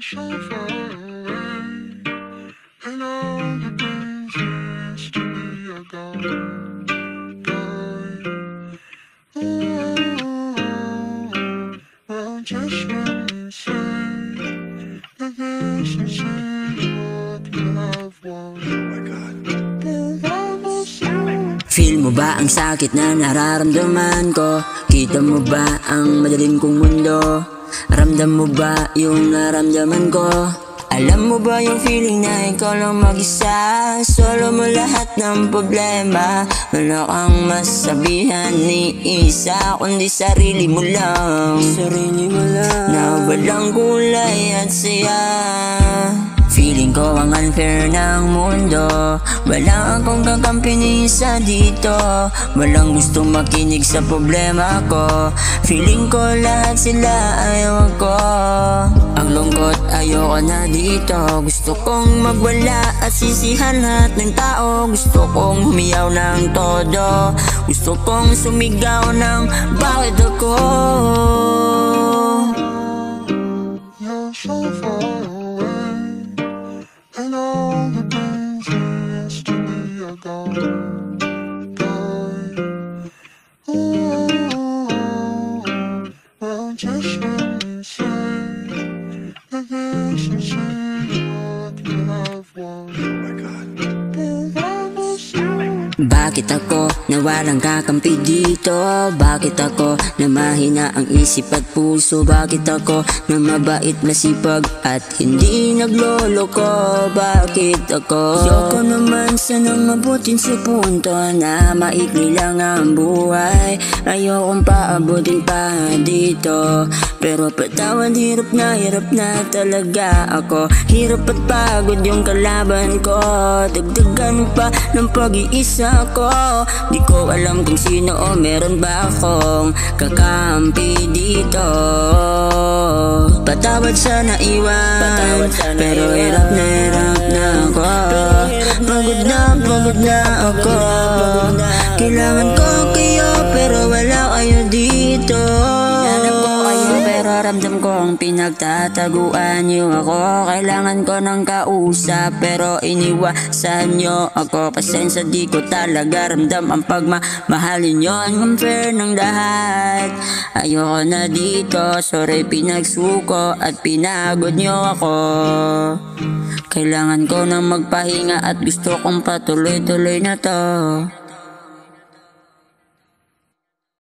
so far away, and all the things you used to be are gone, gone. Well, just when you say that there's no saying what you have won. Oh my God. Feel mo ba ang sakit na nararamdaman ko? Kita mo ba ang madalim kong mundo? Ramdam mo ba yung naramdaman ko? Alam mo ba yung feeling na ikaw lang mag-isa? Solo mo lahat ng problema. Wala kang masabihan ni isa, kundi sarili mo lang. Sarili mo lang na walang kulay at saya. Feeling ko ang unfair ng mundo. Wala akong kakampi ni isa dito. Walang gustong makinig sa problema ko. Feeling ko lahat sila ayaw ko. Ang lungkot ayoko na dito. Gusto kong magwala at sisihan lahat ng tao. Gusto kong humiyaw ng todo. Gusto kong sumigaw ng bakit ako. You're so far away, and all the things you used to be are gone, gone. Well, just when you say that there's no saying what you have won. Oh my God. Bakit ako na walang kakampi dito? Bakit ako na mahina ang isip at puso? Bakit ako na mabait, masipag at hindi nagloloko? Bakit ako? Ayoko naman sana mabutin sa punto na maikli lang ang buhay. Ayokong paabutin pa dito. Pero patawad, hirap na talaga ako. Hirap at pagod yung kalaban ko. Dagdagan pa ng pag-iisa ko. Di ko alam kung sino o meron ba akong kakampi dito. Patawad sana iwan, pero hirap na ako. Pagod na ako. Kailangan ko kayo pero wala kayo dito. Pero ramdam ko ang pinagtataguan niyo ako. Kailangan ko ng kausap pero iniwasan niyo ako. Pasensya, di ko talaga ramdam ang pagmamahalin niyo. Ang unfair ng lahat. Ayoko na dito. Sorry, pinagsuko at pinagod niyo ako. Kailangan ko nang magpahinga at gusto kong patuloy-tuloy na to.